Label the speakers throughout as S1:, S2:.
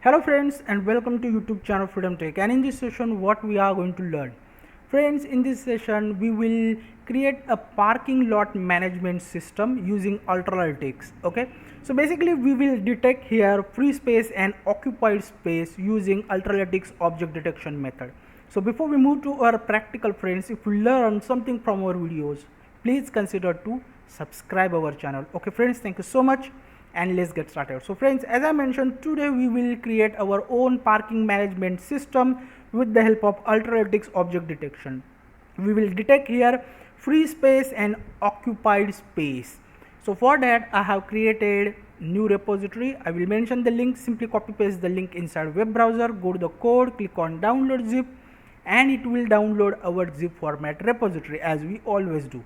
S1: Hello friends and welcome to YouTube channel Freedom Tech, and in this session what we are going to learn. Friends, in this session we will create a parking lot management system using Ultralytics. Okay, so basically we will detect here free space and occupied space using Ultralytics object detection method. So before we move to our practical, friends, if you learn something from our videos, please consider to subscribe our channel. Okay friends, thank you so much. And let's get started. So friends, as I mentioned, today we will create our own parking management system with the help of Ultralytics object detection. We will detect here free space and occupied space. So for that I have created new repository. I will mention the link. Simply copy paste the link inside web browser, go to the code, click on download zip, and it will download our zip format repository as we always do.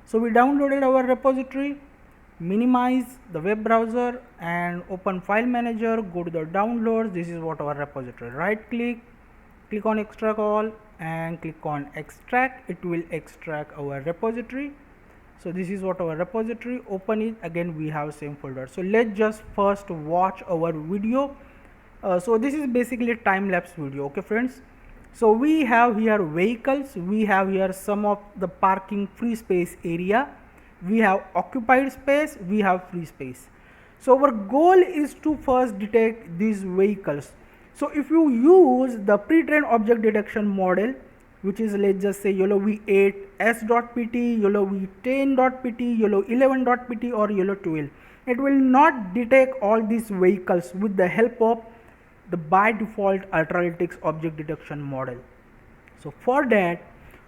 S1: So we downloaded our repository, minimize the web browser and open file manager, go to the downloads. This is what our repository. Right click, click on extract all and click on extract. It will extract our repository. So this is what our repository. Open it. Again we have same folder. So let's just first watch our video. So this is basically a time-lapse video. Okay friends, so we have here vehicles, we have here some of the parking free space area, we have occupied space, we have free space. So our goal is to first detect these vehicles. So if you use the pre-trained object detection model, which is, let's just say YOLO v8 s.pt, YOLO v10.pt, YOLO 11.pt or YOLO 12, it will not detect all these vehicles with the help of the by default Ultralytics object detection model. So for that,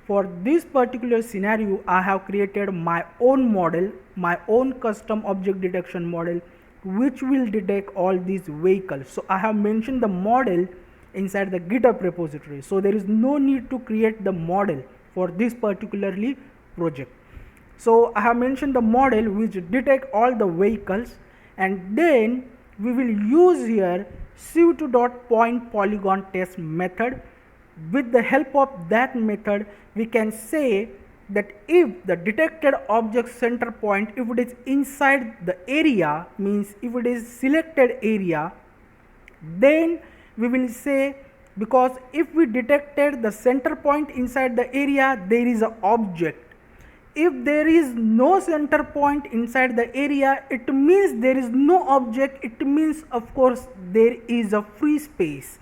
S1: for this particular scenario, I have created my own model, my own custom object detection model, which will detect all these vehicles. So I have mentioned the model inside the GitHub repository, so there is no need to create the model for this particularly project. So I have mentioned the model which detect all the vehicles, and then we will use here CV2.pointPolygon_test method. With the help of that method, we can say that if the detected object center point, if it is inside the area, means if it is selected area, then we will say, because if we detected the center point inside the area, there is an object. If there is no center point inside the area, it means there is no object. It means, of course, there is a free space.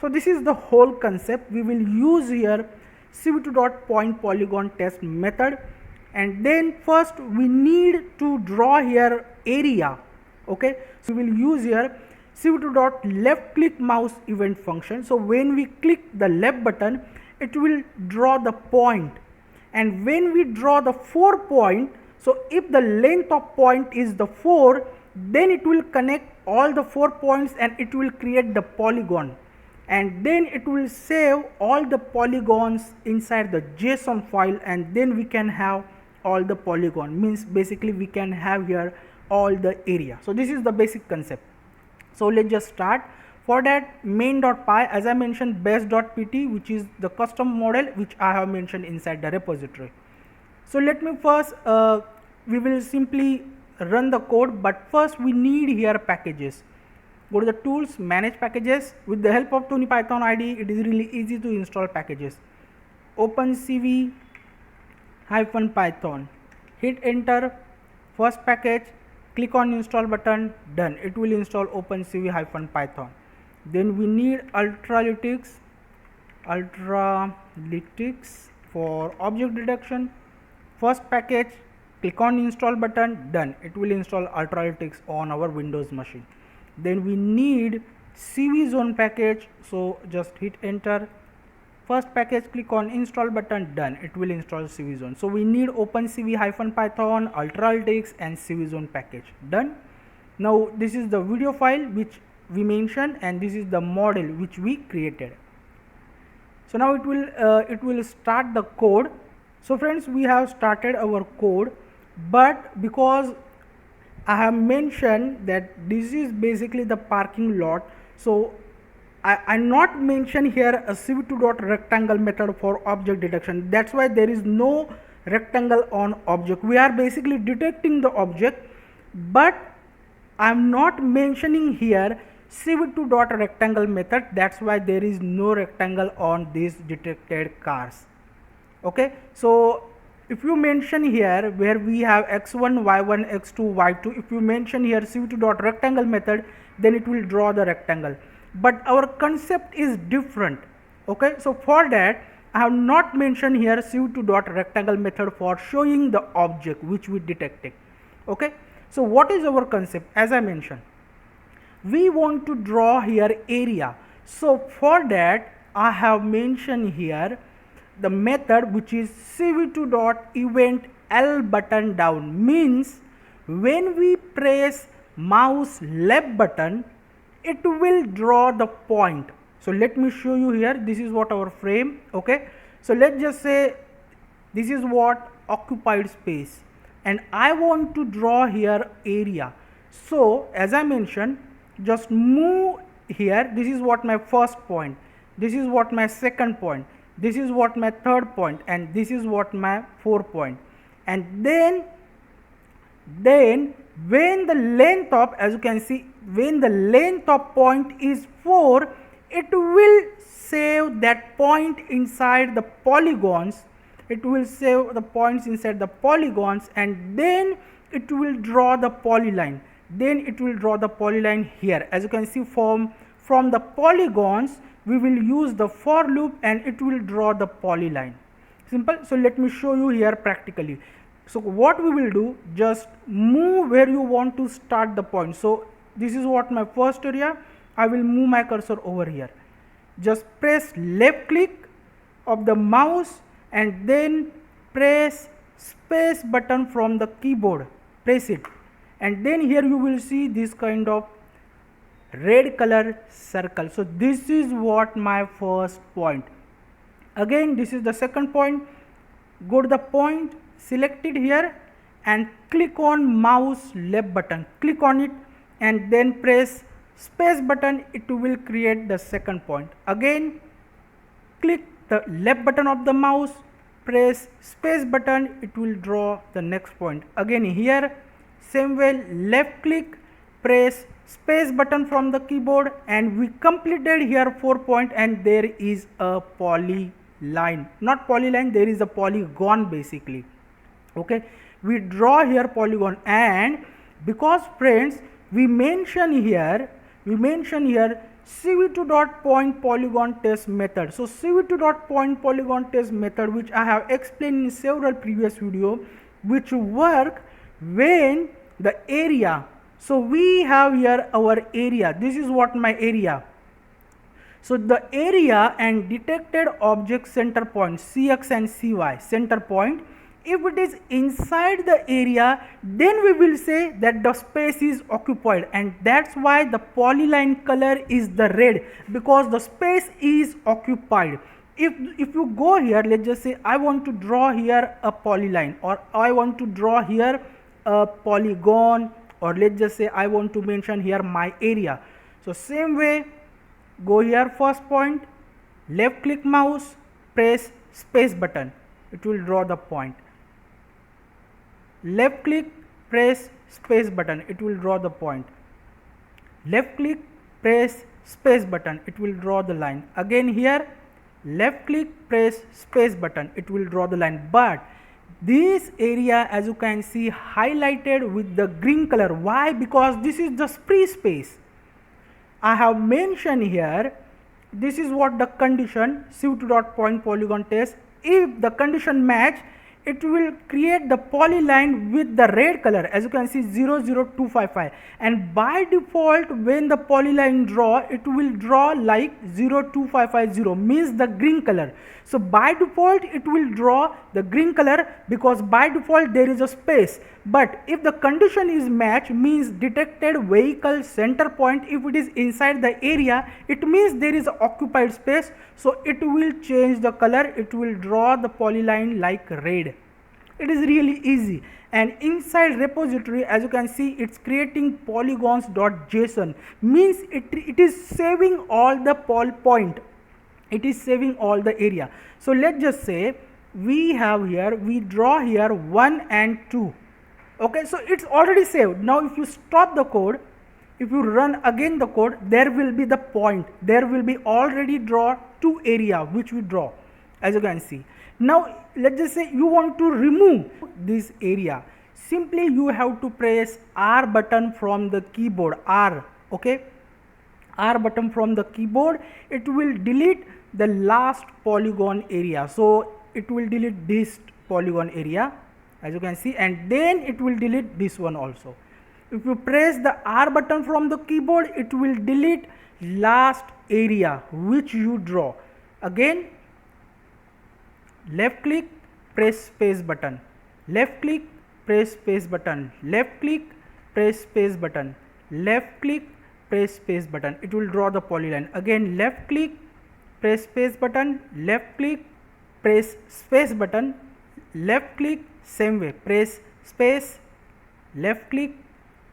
S1: So this is the whole concept. We will use here CV2.pointPolygon_test method, and then first we need to draw here area. Okay, so we will use here CV2.left click mouse event function. So when we click the left button, it will draw the point. And when we draw the 4 point, so if the length of point is the 4, then it will connect all the 4 points and it will create the polygon, and then it will save all the polygons inside the JSON file, and then we can have all the polygon, means basically we can have here all the area. So this is the basic concept. So let's just start. For that, main.py, as I mentioned, base.pt, which is the custom model which I have mentioned inside the repository. So let me first, we will simply run the code, but first we need here packages. Go to the tools, manage packages. With the help of TonyPython IDE, it is really easy to install packages. Open CV-python, hit enter, first package, click on install button, done. It will install OpenCV-python. Then we need Ultralytics for object detection. First package, click on install button, done. It will install Ultralytics on our Windows machine. Then we need CV zone package, so just hit enter. First package, click on install button, done. It will install CV zone. So we need OpenCV-python, Ultralytics and CV zone package, done. Now this is the video file which we mentioned, and this is the model which we created. So now it will start the code. So friends, we have started our code, but because I have mentioned that this is basically the parking lot, so I not mention here a CV2.rectangle method for object detection. That's why there is no rectangle on object. We are basically detecting the object, but I am not mentioning here cv2.rectangle method, that's why there is no rectangle on these detected cars. Okay, so if you mention here where we have x1, y1, x2, y2, if you mention here cv2.rectangle method, then it will draw the rectangle, but our concept is different. Okay, so for that I have not mentioned here cv2.rectangle method for showing the object which we detected. Okay, so what is our concept? As I mentioned, we want to draw here area, so for that I have mentioned here the method which is cv2.event L button down, means when we press mouse left button it will draw the point. So let me show you here, this is what our frame. Okay, so let's just say this is what occupied space and I want to draw here area. So as I mentioned, just move here, this is what my first point, this is what my second point, this is what my third point, and this is what my fourth point. And then when the length of, as you can see, when the length of point is 4, it will save that point inside the polygons, it will save the points inside the polygons, and then it will draw the polyline, then it will draw the polyline here. As you can see, from the polygons we will use the for loop and it will draw the polyline. Simple. So let me show you here practically. So what we will do, just move where you want to start the point. So this is what my first area, I will move my cursor over here, just press left click of the mouse and then press space button from the keyboard, press it, and then here you will see this kind of red color circle. So this is what my first point. Again this is the second point, go to the point, select it here and click on mouse left button, click on it and then press space button, it will create the second point. Again click the left button of the mouse, press space button, it will draw the next point. Again here same way, left click, press space button from the keyboard, and we completed here 4 point, and there is a polyline, not polyline, there is a polygon basically. Okay, we draw here polygon, and because friends we mention here cv2.point polygon test method. So cv2.point polygon test method, which I have explained in several previous video, which work when the area, so we have here our area, this is what my area. So the area and detected object center point cx and cy center point, if it is inside the area, then we will say that the space is occupied, and that's why the polyline color is the red, because the space is occupied. If you go here, let's just say I want to draw here a polyline, or I want to draw here a polygon, or let's just say I want to mention here my area. So same way, go here first point, left click mouse, press space button, it will draw the point. Left click, press space button, it will draw the point. Left click, press space button, it will draw the line. Again here, left click, press space button, it will draw the line. But this area, as you can see, highlighted with the green color. Why? Because this is the free space. I have mentioned here, this is what the condition cv2.point polygon test. If the condition match, it will create the polyline with the red color, as you can see 00255, and by default when the polyline draw, it will draw like 02550, means the green color. So by default it will draw the green color, because by default there is a space. But if the condition is match, means detected vehicle center point, if it is inside the area, it means there is occupied space, so it will change the color, it will draw the polyline like red. It is really easy. And inside repository, as you can see, it's creating polygons.json, means it is saving all the point, it is saving all the area. So let's just say we have here, we draw here 1 and 2. Okay, so it's already saved. Now if you stop the code, if you run again the code, there will be the point, there will be already draw two area which we draw, as you can see. Now let's just say you want to remove this area. Simply you have to press R button from the keyboard, R, okay, R button from the keyboard. It will delete the last polygon area, so it will delete this polygon area, as you can see, and then it will delete this one also. If you press the R button from the keyboard, it will delete last area which you draw. Again, left click, press space button, left click, press space button, left click, press space button, left click, press space button. It will draw the polyline. Again, left click, press space button, left click, press space button, left click, same way, press space, left click,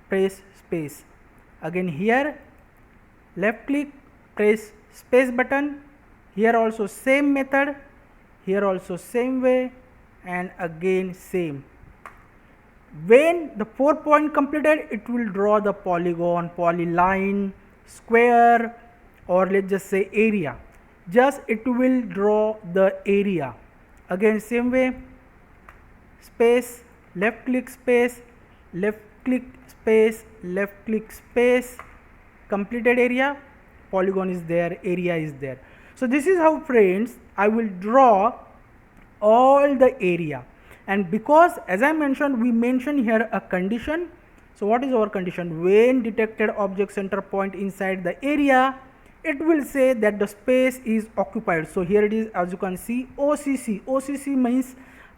S1: press space. Again here, left click, press space button, here also same method, here also same way, and again same. When the 4 point completed, it will draw the polygon, polyline, square, or let's just say area. Just it will draw the area. Again same way, space, left click space, left click space, left click space, completed area, polygon is there, area is there. So this is how, friends, I will draw all the area. And because, as I mentioned, we mentioned here a condition. So what is our condition? When detected object center point inside the area, it will say that the space is occupied. So here it is, as you can see, OCC. OCC means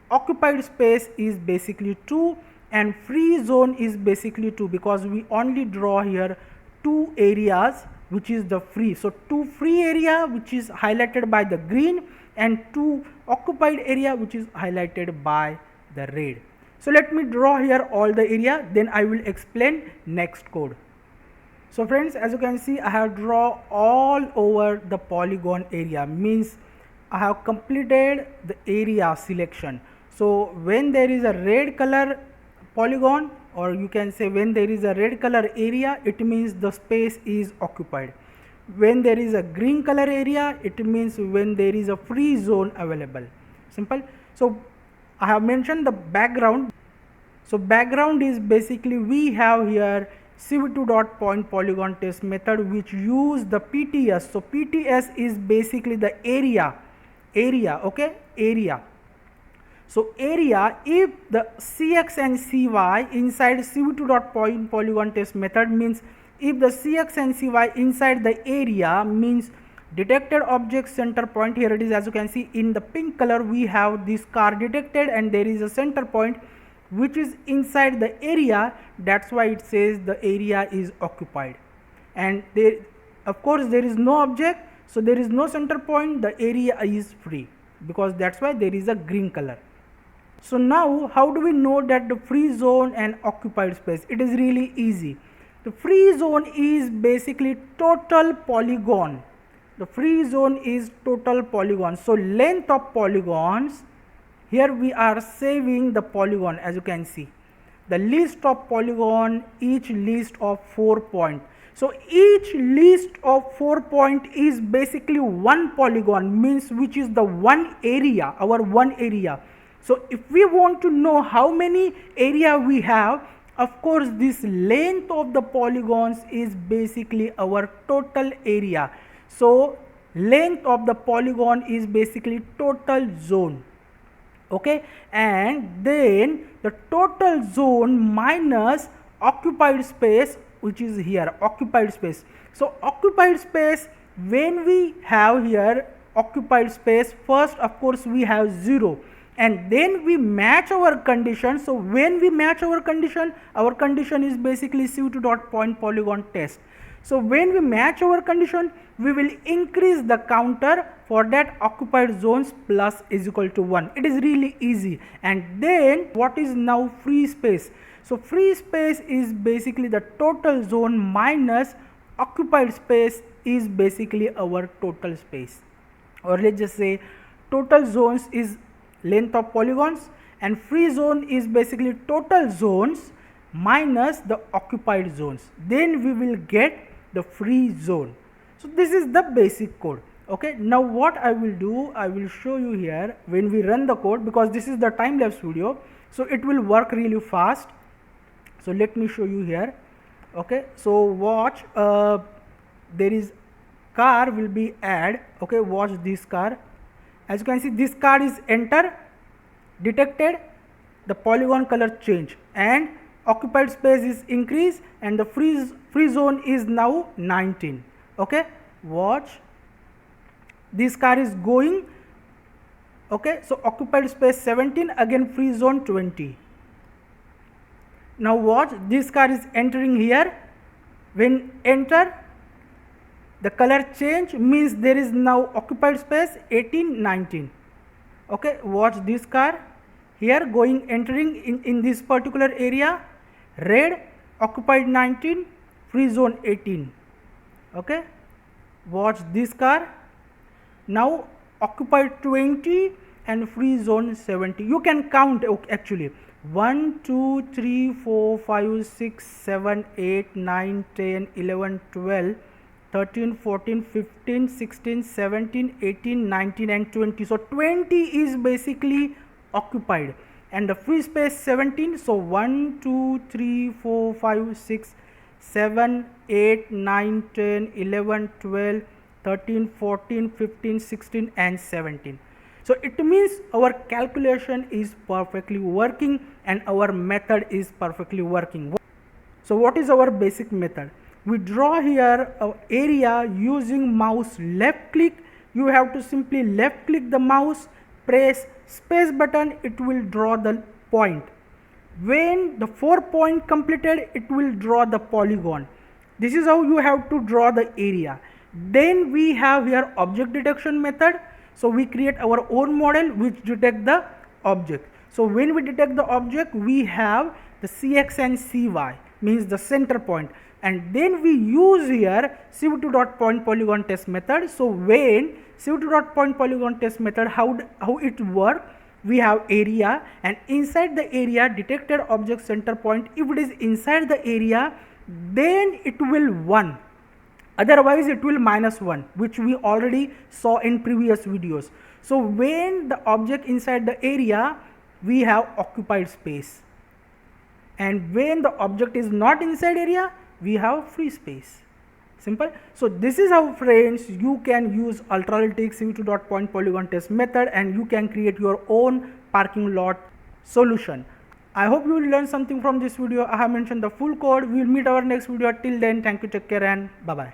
S1: occupied space is basically 2 and free zone is basically 2, because we only draw here 2 areas which is the free. So 2 free area which is highlighted by the green, and 2 occupied area which is highlighted by the red. So let me draw here all the area, then I will explain next code. So friends, as you can see, I have drawn all over the polygon area, means I have completed the area selection. So when there is a red color polygon, or you can say when there is a red color area, it means the space is occupied. When there is a green color area, it means when there is a free zone available. Simple. So I have mentioned the background. So background is basically, we have here cv2.pointPolygonTest method which use the PTS. So PTS is basically the area, okay, area. So area, if the Cx and Cy inside cv2.pointPolygonTest method, means if the Cx and Cy inside the area, means detected object center point. Here it is, as you can see in the pink color, we have this car detected and there is a center point which is inside the area. That's why it says the area is occupied. And there, of course, there is no object, so there is no center point, the area is free, because that's why there is a green color. So now how do we know that the free zone and occupied space? It is really easy. The free zone is basically total polygon. The free zone is total polygon. So length of polygons, here we are saving the polygon, as you can see. The list of polygon, each list of 4 point. So each list of 4 point is basically one polygon, means which is the one area, our one area. So if we want to know how many area we have, of course this length of the polygons is basically our total area. So length of the polygon is basically total zone, okay, and then the total zone minus occupied space, which is here occupied space. So occupied space, when we have here occupied space, first of course we have 0, and then we match our condition. So when we match our condition is basically cv2.pointPolygonTest. So when we match our condition, we will increase the counter for that occupied zones plus is equal to 1. It is really easy. And then what is now free space? So free space is basically the total zone minus occupied space is basically our total space. Or let's just say total zones is length of polygons and free zone is basically total zones minus the occupied zones, then we will get the free zone. So this is the basic code. Okay, now what I will do, I will show you here when we run the code, because this is the time lapse video, so it will work really fast. So let me show you here. Okay, so watch, there is car will be add. Okay, watch this car. As you can see, this car is enter, detected, the polygon color change, and occupied space is increase, and the free zone is now 19. Okay, watch, this car is going. Okay, so occupied space 17, again free zone 20. Now watch, this car is entering here. When enter, the color change means there is now occupied space 18, 19. Okay, watch this car here going, entering in this particular area, red, occupied 19, free zone 18. Okay, watch this car, now occupied 20 and free zone 70. You can count actually 1, 2, 3, 4, 5, 6, 7, 8, 9, 10, 11, 12, 13, 14, 15, 16, 17, 18, 19 and 20. So 20 is basically occupied and the free space 17. So 1, 2, 3, 4, 5, 6, 7, 8, 9, 10, 11, 12, 13, 14, 15, 16 and 17. So it means our calculation is perfectly working and our method is perfectly working. So what is our basic method? We draw here an area using mouse left click. You have to simply left click the mouse, press space button, it will draw the point. When the 4 point completed, it will draw the polygon. This is how you have to draw the area. Then we have here object detection method. So we create our own model which detect the object. So when we detect the object, we have the Cx and Cy, means the center point, and then we use here cv2.pointPolygon test method. So when cv2.pointPolygon test method, how it work, we have area, and inside the area detected object center point. If it is inside the area, then it will 1, otherwise it will -1, which we already saw in previous videos. So when the object inside the area, we have occupied space, and when the object is not inside area, we have free space. Simple. So this is how, friends, you can use ultralytic cv2.pointPolygon test method and you can create your own parking lot solution. I hope you will learn something from this video. I have mentioned the full code. We will meet our next video. Till then, thank you, take care, and bye bye.